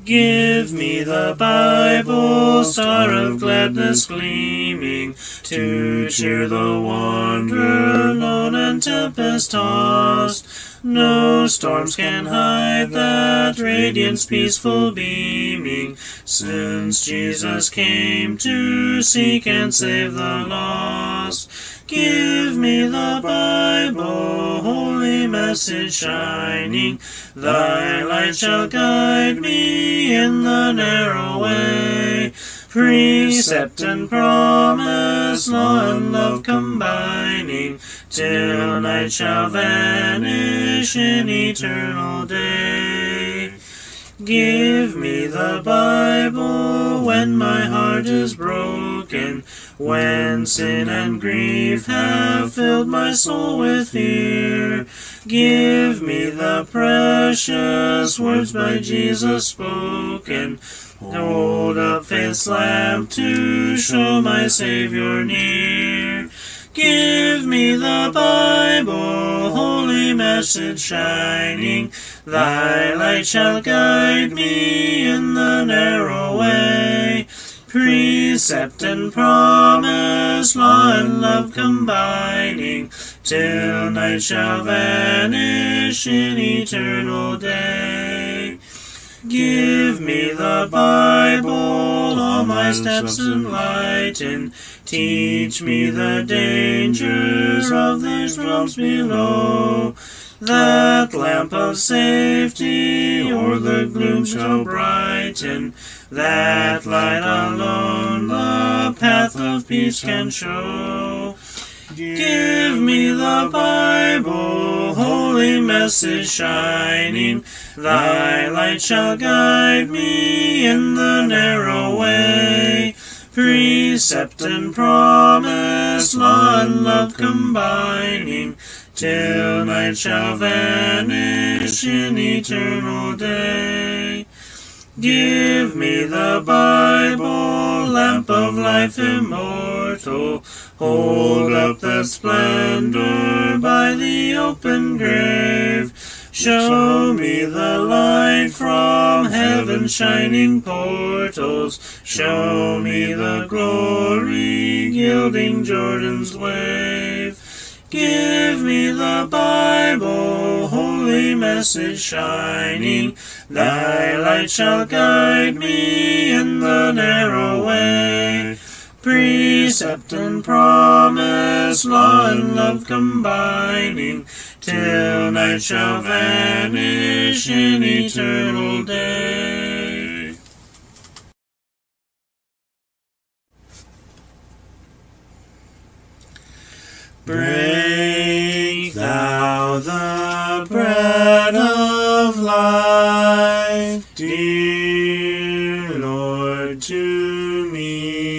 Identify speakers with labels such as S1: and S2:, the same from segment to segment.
S1: Give me the Bible, star of gladness gleaming, to cheer the wanderer lone and tempest-tossed. No storms can hide that radiance peaceful beaming, since Jesus came to seek and save the lost. Give me the Bible, holy message shining, thy light shall guide me in the narrow way. Precept and promise, law and love combining, till night shall vanish in eternal day. Give me the Bible when my heart is broken, when sin and grief have filled my soul with fear. Give me the precious words by Jesus spoken. Hold up faith's lamp to show my Savior near. Give me the Bible, holy message shining, thy light shall guide me in the narrow way. Precept and promise, law and love combining, till night shall vanish in eternal day. Give me the Bible, all my steps enlighten, teach me the dangers of these realms below. That lamp of safety o'er the gloom shall brighten, that light alone the path of peace can show. Give me the Bible, holy message shining, thy light shall guide me in the narrow way. Precept and promise, law and love combining, till night shall vanish in eternal day. Give me the Bible, lamp of life immortal, hold up the splendor by the open grave. Show me the light from heaven's shining portals, show me the glory gilding Jordan's wave. Give me the Bible, holy message shining, thy light shall guide me in the narrow way. Precept and promise, law and love combining, till night shall vanish in eternal day. Break thou the bread of life, dear Lord, to me,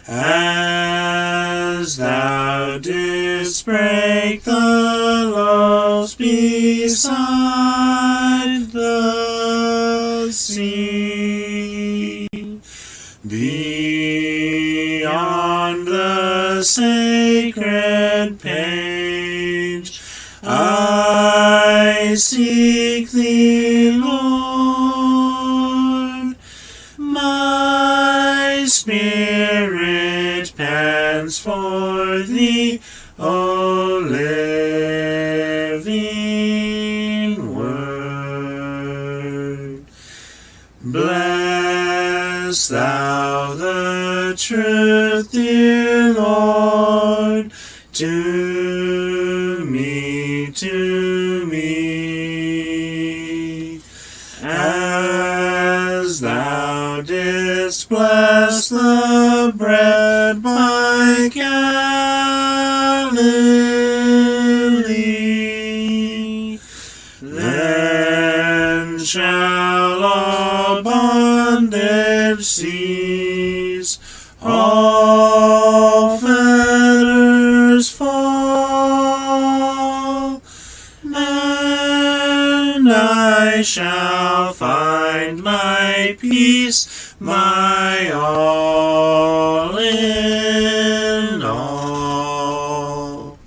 S1: as thou didst break the loaves beside the sea. Beyond the sacred page, I seek thee, Lord. My spirit pants for thee, O living word. Bless thou the truth, dear Lord, to me, as thou didst bless the bread by Galilee. Then shall all bondage cease, all fetters fall, and I shall find my peace, my all in all.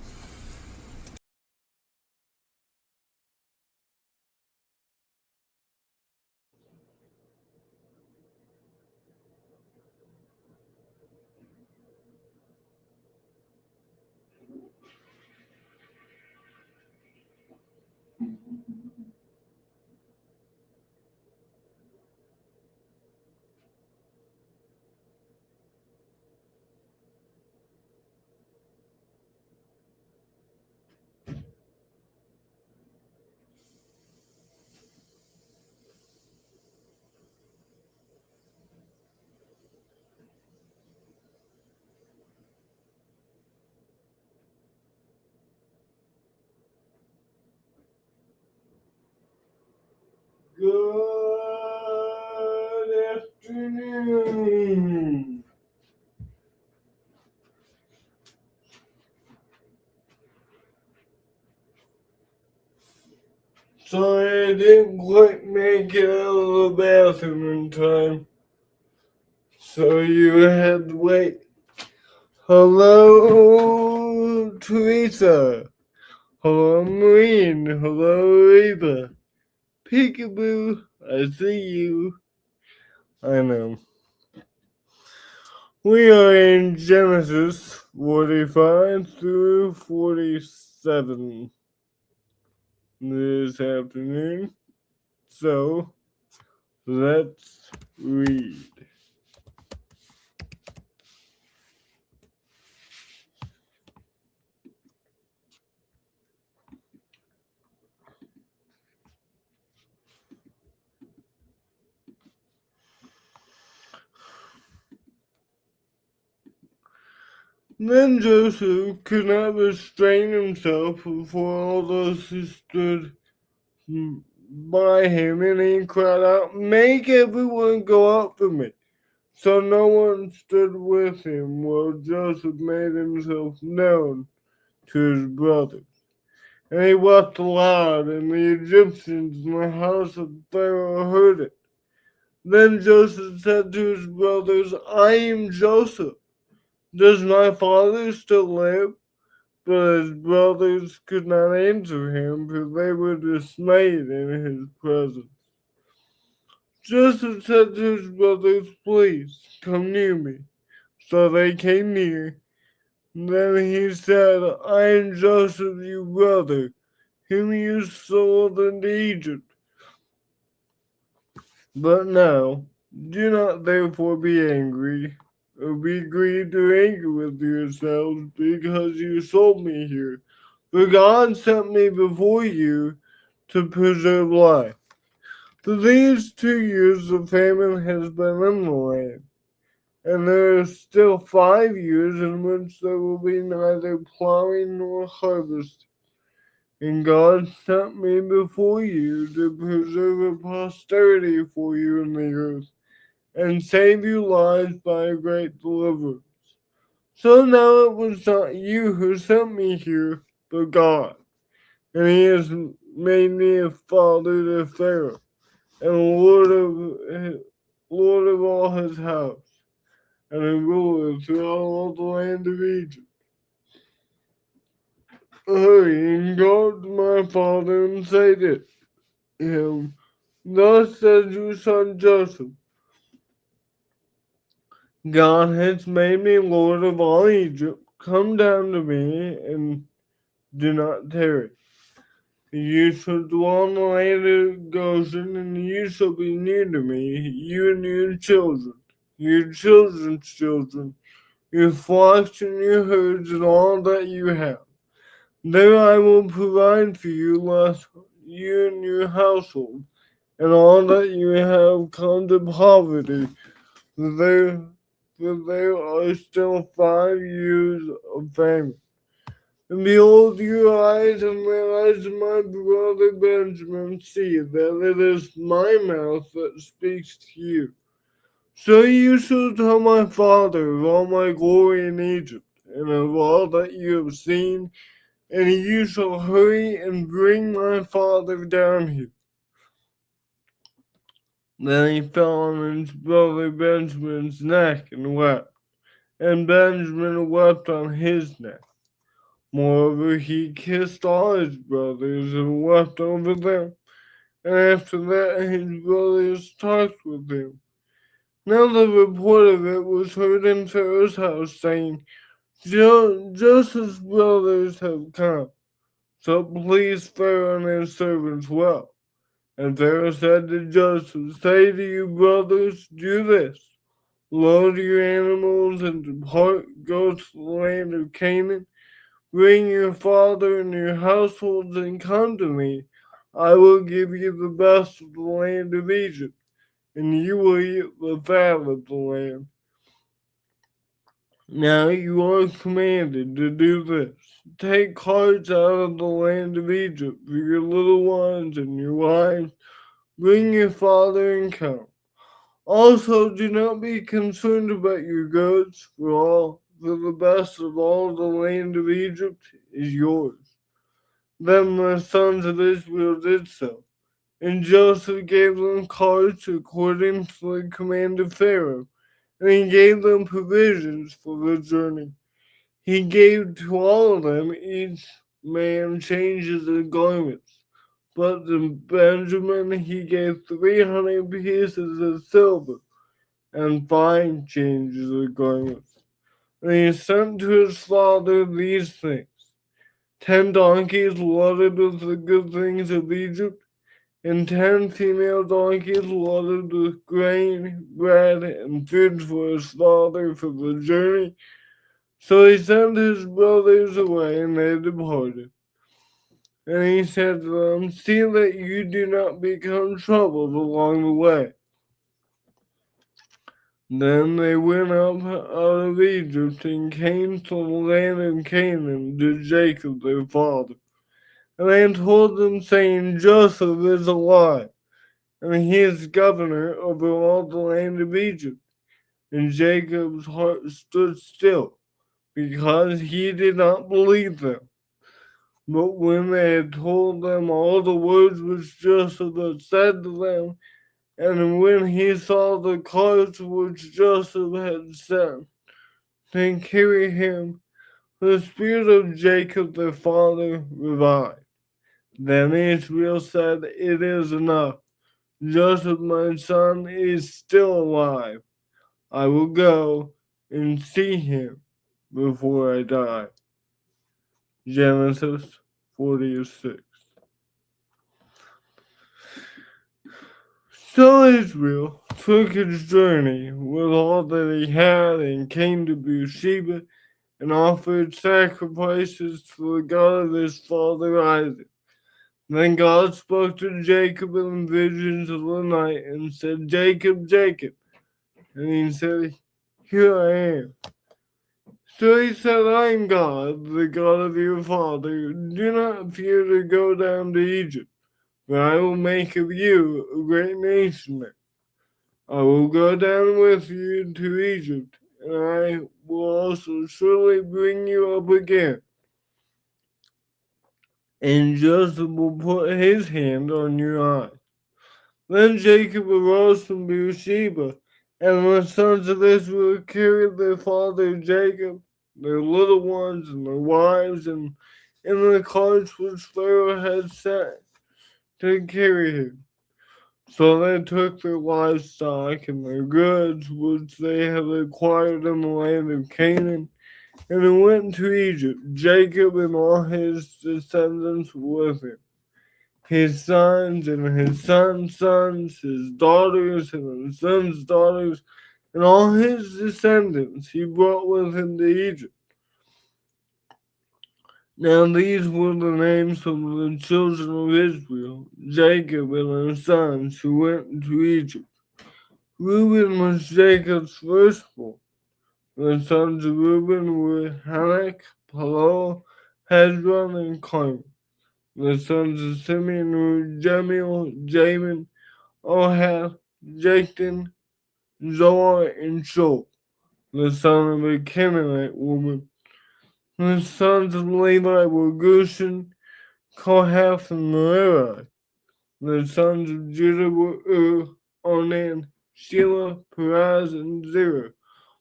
S2: Good afternoon. Sorry I didn't quite make it out of the bathroom in time, so you had to wait. Hello, Teresa. Hello, Marine. Hello, Eva. Peekaboo, I see you. I know. We are in Genesis 45 through 47 this afternoon. So, let's read. Then Joseph could not restrain himself before all those who stood by him, and he cried out, "Make everyone go out for me." So no one stood with him while Joseph made himself known to his brothers. And he wept aloud, and the Egyptians in the house of Pharaoh heard it. Then Joseph said to his brothers, "I am Joseph. Does my father still live?" But his brothers could not answer him, for they were dismayed in his presence. Joseph said to his brothers, "Please, come near me." So they came near. Then he said, "I am Joseph, your brother, whom you sold into Egypt. But now, do not therefore be angry, or be grieved or angry with yourselves, because you sold me here. For God sent me before you to preserve life. For these 2 years the famine has been in the land, and there are still 5 years in which there will be neither plowing nor harvest. And God sent me before you to preserve a posterity for you in the earth, and save your lives by a great deliverance. So now it was not you who sent me here, but God. And he has made me a father to Pharaoh, and Lord of all his house, and a ruler throughout all the land of Egypt. Hurry and go to my father and say to him, Thus says your son Joseph, God has made me Lord of all Egypt. Come down to me and do not tarry. You shall dwell in the land of Goshen, and you shall be near to me, you and your children's children, your flocks and your herds, and all that you have. There I will provide for you, lest you and your household, and all that you have come to poverty. For there are still 5 years of famine. And behold, your eyes and the eyes of my brother Benjamin see that it is my mouth that speaks to you. So you shall tell my father of all my glory in Egypt, and of all that you have seen, and you shall hurry and bring my father down here. Then he fell on his brother Benjamin's neck and wept, and Benjamin wept on his neck. Moreover, he kissed all his brothers and wept over them. And after that, his brothers talked with him. Now the report of it was heard in Pharaoh's house, saying, Joseph's brothers have come. So please Pharaoh and his servants well. And Pharaoh said to Joseph, say to your brothers, do this. Load your animals and depart, go to the land of Canaan. Bring your father and your households and come to me. I will give you the best of the land of Egypt, and you will eat the fat of the land. Now you are commanded to do this. Take carts out of the land of Egypt for your little ones and your wives. Bring your father and come. Also, do not be concerned about your goods, for the best of all the land of Egypt is yours. Then the sons of Israel did so, and Joseph gave them carts according to the command of Pharaoh, and he gave them provisions for the journey. He gave to all of them, each man changes of garments. But to Benjamin he gave 300 pieces of silver and 5 changes of garments. And he sent to his father these things: 10 donkeys loaded with the good things of Egypt, and 10 female donkeys loaded with grain, bread, and food for his father for the journey. So he sent his brothers away, and they departed. And he said to them, see that you do not become troubled along the way. Then they went up out of Egypt and came to the land of Canaan to Jacob their father. And they told them, saying, Joseph is alive, and he is governor over all the land of Egypt. And Jacob's heart stood still, because he did not believe them. But when they had told them all the words which Joseph had said to them, and when he saw the carts which Joseph had sent to carry him, the spirit of Jacob their father revived. Then Israel said, it is enough. Joseph my son is still alive. I will go and see him before I die. Genesis 46. So Israel took his journey with all that he had and came to Beersheba and offered sacrifices to the God of his father Isaac. Then God spoke to Jacob in visions of the night and said, Jacob, Jacob. And he said, here I am. So he said, I am God, the God of your father. Do not fear to go down to Egypt, for I will make of you a great nation there. I will go down with you to Egypt, and I will also surely bring you up again. And Joseph will put his hand on your eyes. Then Jacob arose from Beersheba, and the sons of Israel carried their father Jacob, their little ones, and their wives, and in the carts which Pharaoh had sent to carry him. So they took their livestock and their goods which they had acquired in the land of Canaan, and they went to Egypt, Jacob and all his descendants with him, his sons and his sons' sons, his daughters and his sons' daughters, and all his descendants he brought with him to Egypt. Now these were the names of the children of Israel, Jacob and his sons who went to Egypt. Reuben was Jacob's firstborn. The sons of Reuben were Hanok, Palal, Hezron, and Carmi. The sons of Simeon were Jemuel, Jamin, Ohad, Jachin, Zohar, and Shul, the son of a Canaanite woman. The sons of Levi were Gershon, Kohath, and Merari. The sons of Judah were Onan, Shelah, Perez, and Zerah.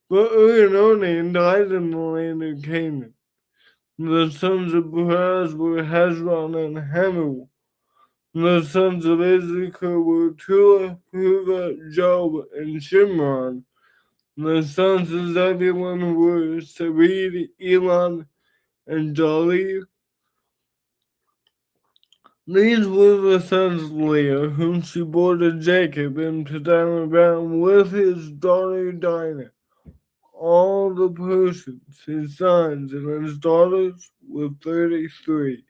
S2: But and Onan died in the land of Canaan. The sons of Perez were Hezron and Hamul. The sons of Issachar were Tula, Puva, Job, and Shimron. The sons of Zebulun were Sarid, Elon, and Jalil. These were the sons of Leah, whom she bore to Jacob into Aram with his daughter Dinah. All the persons, his sons and his daughters, were 33.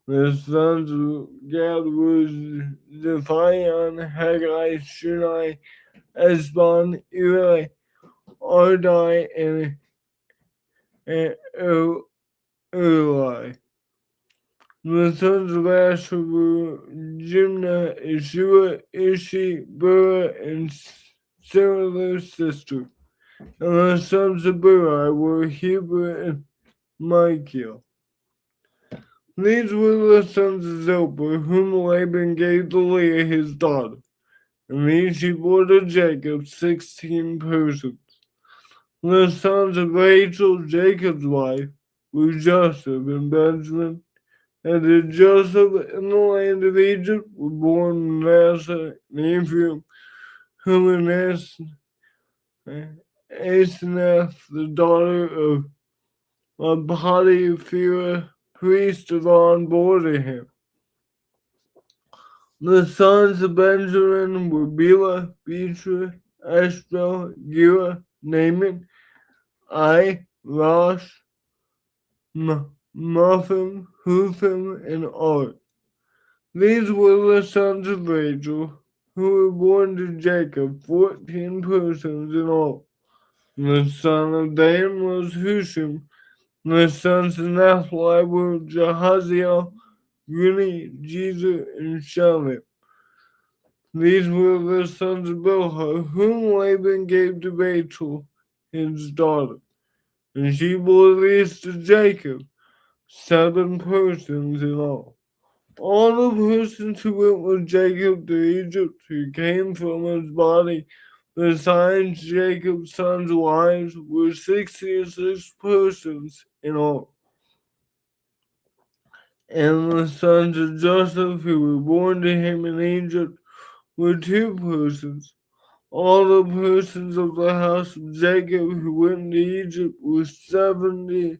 S2: The sons of Gad were Zephion, Haggai, Shunai, Esbon, Eli, Ardai, and Eli. The sons of Asher were Jimnah, Ishua, Ishi, Bera, and Sarah their sister. And the sons of Beri were Heber and Michael. These were the sons of Zilpah, whom Laban gave to Leah his daughter. And these she bore to Jacob 16 persons. The sons of Rachel, Jacob's wife, were Joseph and Benjamin. And to Joseph in the land of Egypt were born Manasseh and Ephraim, whom in Asenath, the daughter of Potiphera, priest of On, bore to him. The sons of Benjamin were Bela, Betra, Ashbel, Gera, Naaman, Rosh, Muphim, Huphim, and Ard. These were the sons of Rachel, who were born to Jacob, 14 persons in all. The son of Dan was Hushim. The sons of Naphtali were Jahaziel, Guni, Jezer, and Shalom. These were the sons of Bilhah, whom Laban gave to Rachel, his daughter. And she bore these to Jacob, 7 persons in all. All the persons who went with Jacob to Egypt, who came from his body, besides Jacob's sons' wives, were 66 persons in all. And the sons of Joseph, who were born to him in Egypt, were 2 persons. All the persons of the house of Jacob who went to Egypt were 70.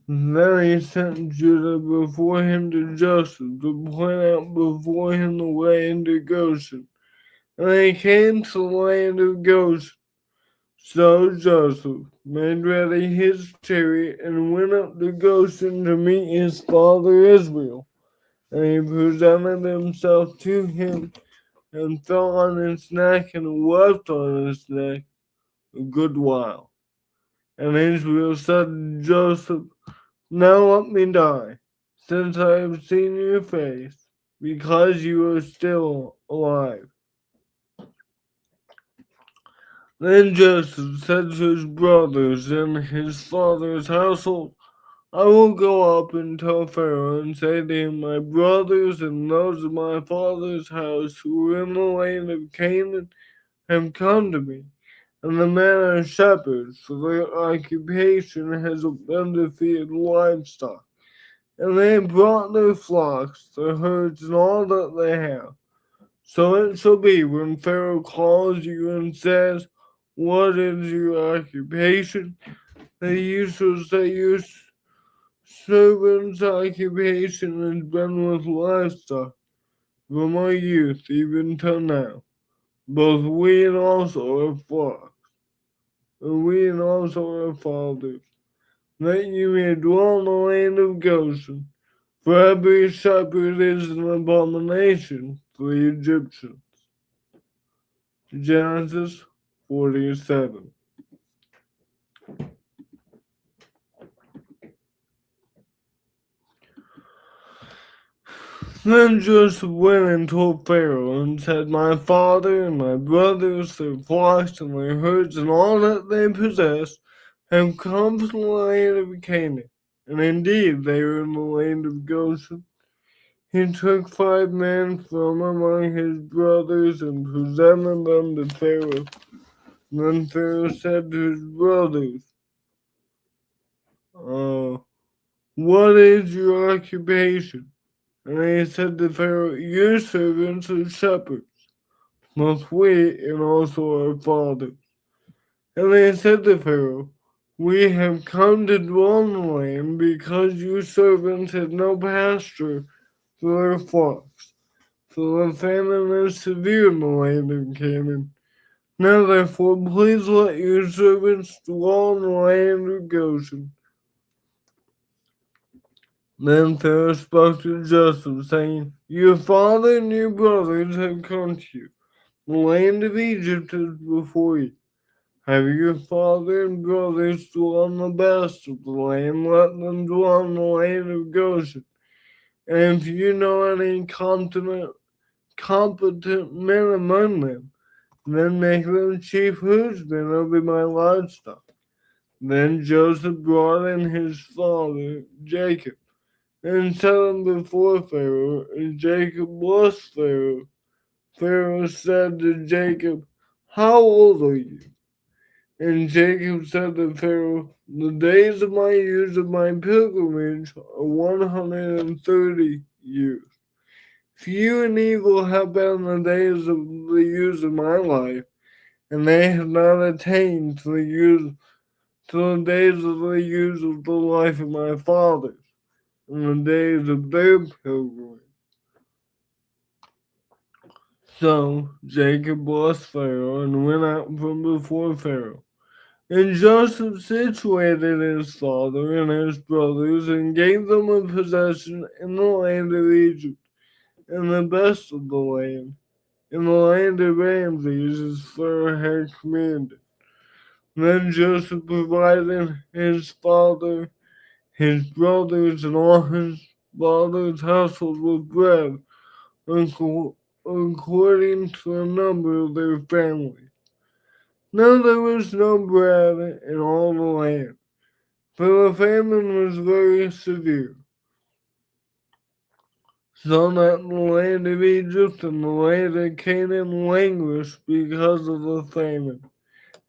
S2: Then he sent Judah before him to Joseph to point out before him the way into Goshen. And they came to the land of Goshen. So Joseph made ready his chariot and went up to Goshen to meet his father Israel. And he presented himself to him and fell on his neck and wept on his neck a good while. And Israel said to Joseph, "Now let me die, since I have seen your face, because you are still alive." Then Joseph said to his brothers and his father's household, "I will go up and tell Pharaoh and say to him, my brothers and those of my father's house who are in the land of Canaan have come to me, and the men are shepherds, for their occupation has been to feed livestock. And they have brought their flocks, their herds, and all that they have. So it shall be when Pharaoh calls you and says, 'What is your occupation?' that you shall say, 'Your servant's occupation has been with livestock from our youth even till now. Both we and also our flocks, and we and also our fathers, that you may dwell in the land of Goshen. For every shepherd is an abomination for the Egyptians." Genesis 47. Then Joseph went and told Pharaoh and said, "My father and my brothers, their flocks and their herds, and all that they possess, have come from the land of Canaan. And indeed they are in the land of Goshen." He took 5 men from among his brothers and presented them to Pharaoh. Then Pharaoh said to his brothers, "What is your occupation?" And they said to Pharaoh, "Your servants are shepherds, both we and also our fathers." And they said to Pharaoh, We have come to dwell in the land because your servants had no pasture for their flocks. So the famine is severe in the land of Canaan. Now therefore, please let your servants dwell in the land of Goshen. Then Pharaoh spoke to Joseph, saying, your father and your brothers have come to you. The land of Egypt is before you. Have your father and brothers dwell in the best of the land, let them dwell in the land of Goshen. And if you know any competent men among them, then make them chief herdsmen over my livestock. Then Joseph brought in his father Jacob, and set him before Pharaoh, and Jacob blessed Pharaoh. Pharaoh said to Jacob, how old are you? And Jacob said to Pharaoh, the days of my years of my pilgrimage are 130 years. Few and evil have been the days of the years of my life, and they have not attained to the days of the years of the life of my fathers, and the days of their pilgrimage. So Jacob blessed Pharaoh and went out from before Pharaoh. And Joseph situated his father and his brothers and gave them a possession in the land of Egypt, and the best of the land, in the land of Ramses, as Pharaoh had commanded. Then Joseph provided his father, his brothers, and all his father's household with bread, according to the number of their families. Now there was no bread in all the land, for the famine was very severe, so that the land of Egypt and the land of Canaan languished because of the famine.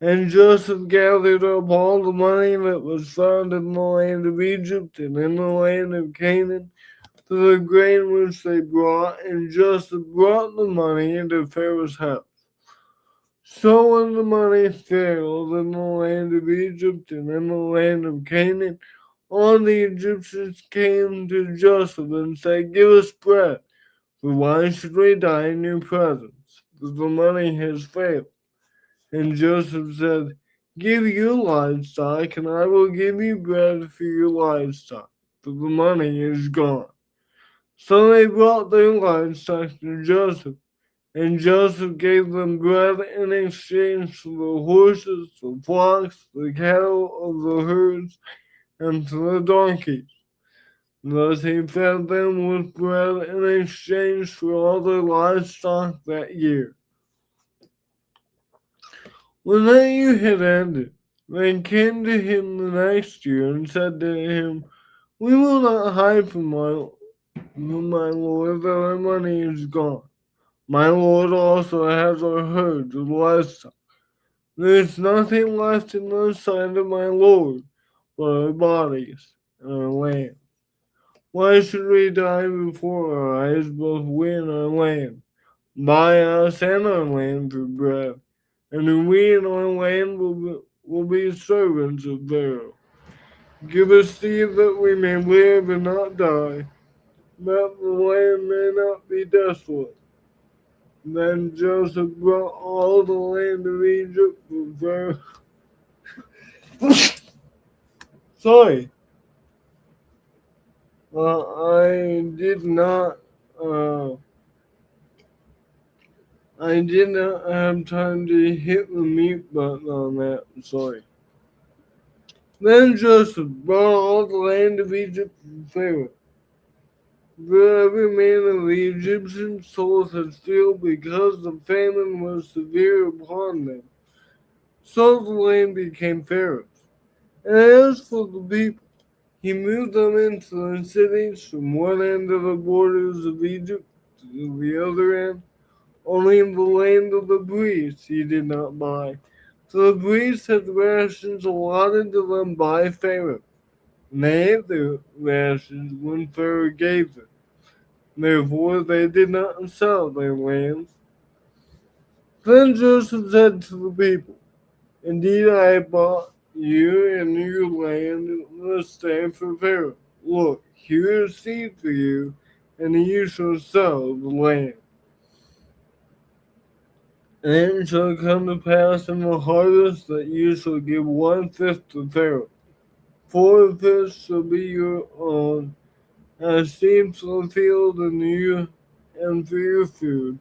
S2: And Joseph gathered up all the money that was found in the land of Egypt and in the land of Canaan, to the grain which they brought, and Joseph brought the money into Pharaoh's house. So when the money failed in the land of Egypt and in the land of Canaan, all the Egyptians came to Joseph and said, give us bread, for why should we die in your presence? For the money has failed. And Joseph said, give your livestock, and I will give you bread for your livestock, for the money is gone. So they brought their livestock to Joseph, and Joseph gave them bread in exchange for the horses, the flocks, the cattle of the herds, and for the donkeys. Thus he fed them with bread in exchange for all their livestock that year. When that year had ended, they came to him the next year and said to him, we will not hide from my lord that our money is gone. My lord also has our herds of livestock. There is nothing left in the sight of my lord but our bodies and our land. Why should we die before our eyes, both we and our land? Buy us and our land for bread, and we and our land will be servants of Pharaoh. Give us seed that we may live and not die, that the land may not be desolate. Then Joseph brought all the land of Egypt for Pharaoh. Sorry, I did not. I did not have time to hit the mute button on that. Sorry. Then Joseph brought all the land of Egypt to Pharaoh. For every man of the Egyptians sold his field because the famine was severe upon them. So the land became Pharaoh's. And as for the people, he moved them into the cities from one end of the borders of Egypt to the other end. Only in the land of the priests he did not buy. So the priests had rations allotted to them by Pharaoh, and they ate their rations when Pharaoh gave them. Therefore they did not sell their lands. Then Joseph said to the people, indeed I have bought You and your land must stand for Pharaoh. Look, here is seed for you, and you shall sow the land. And it shall come to pass in the harvest that you shall give 1/5 to Pharaoh. 4/5 shall be your own, as seed for the field and for your food,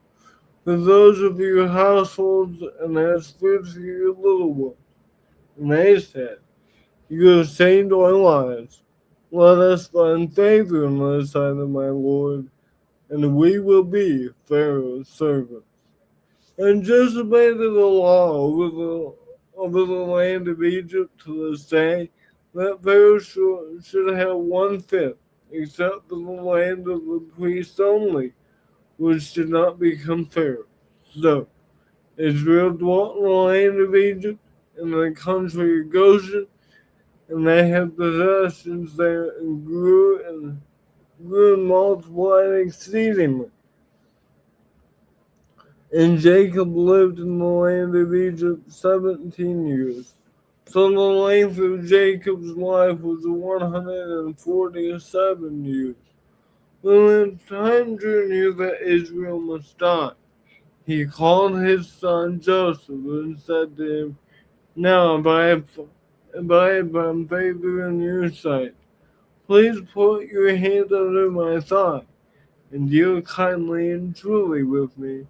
S2: for those of your households, and as food for your little ones. And they said, You have saved our lives. Let us find favor in the sight of my Lord, and we will be Pharaoh's servants. And Joseph made it a law over the land of Egypt to this day that Pharaoh should have 1/5, except for the land of the priests only, which did not become Pharaoh. So Israel dwelt in the land of Egypt, in the country of Goshen, and they had possessions there and grew and multiplied exceedingly. And Jacob lived in the land of Egypt 17 years. So the length of Jacob's life was 147 years. When the time drew near that Israel must die, he called his son Joseph and said to him, Now if I have found favor in your sight, please put your hand under my thigh, and deal kindly and truly with me.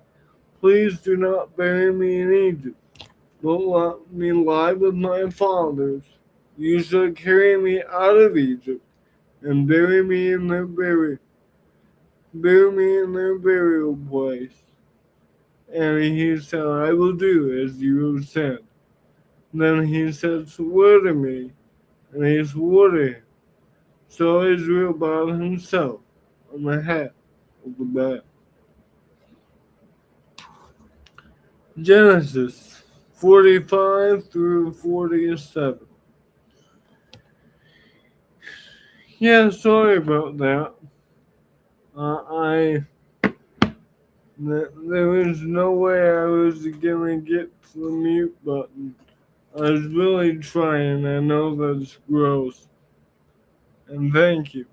S2: Please do not bury me in Egypt, but let me lie with my fathers. You shall carry me out of Egypt, and bury me in their burial place. And he said, I will do as you have said. Then he said, Swear to me. And he swore to him. So Israel bowed himself on the hat of the bat. Genesis 45 through 47. Yeah, sorry about that. There was no way I was gonna get to the mute button. I was really trying. I know that's gross. And thank you.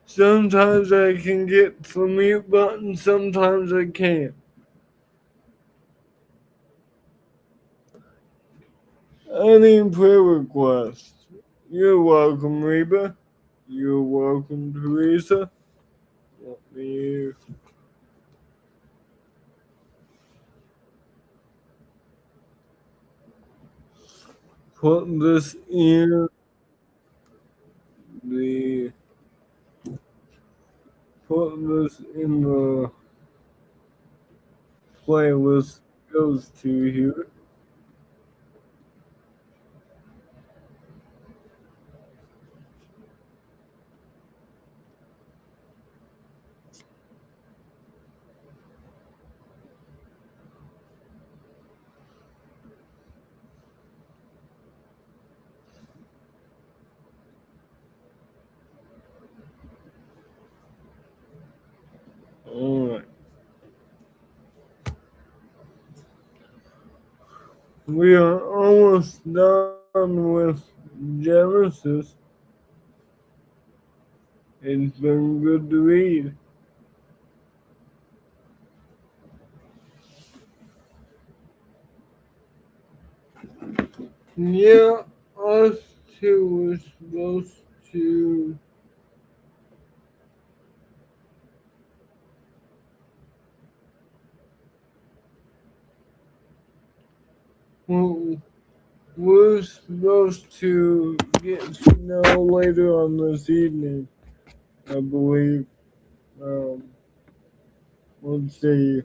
S2: Sometimes I can get to the mute button, sometimes I can't. Any prayer requests? You're welcome, Reba. You're welcome, Teresa. Let me put this in the playlist goes to here. Alright. We are almost done with Genesis. It's been good to read. Yeah, us two were supposed to. Well, we're supposed to get snow later on this evening, I believe. Let's see.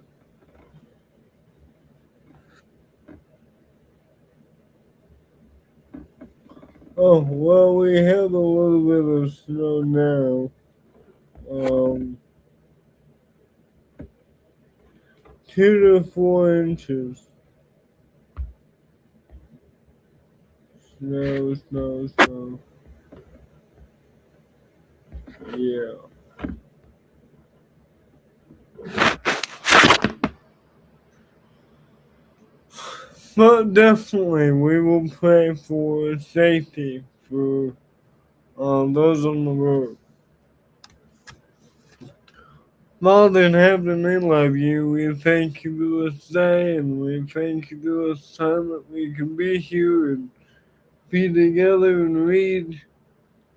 S2: Oh, well, we have a little bit of snow now. 2 to 4 inches. Snow. Yeah. But definitely, we will pray for safety for those on the road. Father in heaven, we love you. We thank you for this day, and we thank you for this time that we can be here and be together and read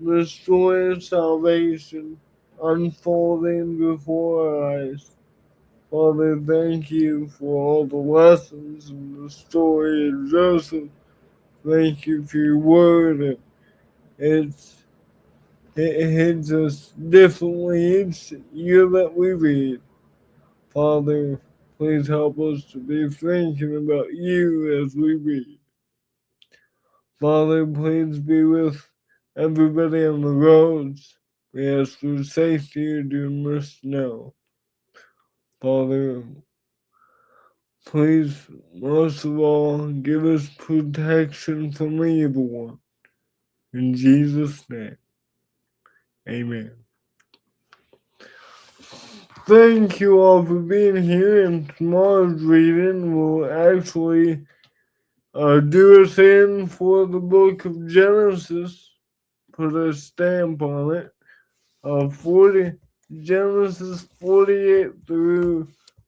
S2: the story of salvation unfolding before our eyes. Father, thank you for all the lessons in the story of Joseph. Thank you for your word. It hits us differently each year that we read. Father, please help us to be thinking about you as we read. Father, please be with everybody on the roads. We ask for safety during the snow. Father, please, most of all, give us protection from the evil one. In Jesus' name, amen. Thank you all for being here, and tomorrow's reading will actually do us in for the book of Genesis, put a stamp on it. 40 Genesis 48 through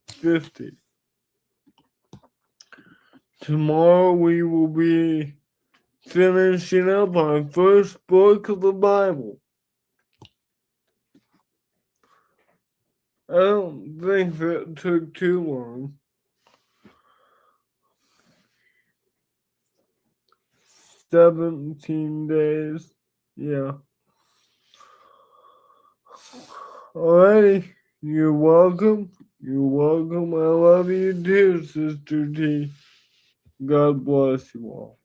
S2: 50. Tomorrow we will be finishing up our first book of the Bible. I don't think that took too long. 17 days. Yeah. Alrighty. You're welcome. You're welcome. I love you too, Sister T. God bless you all.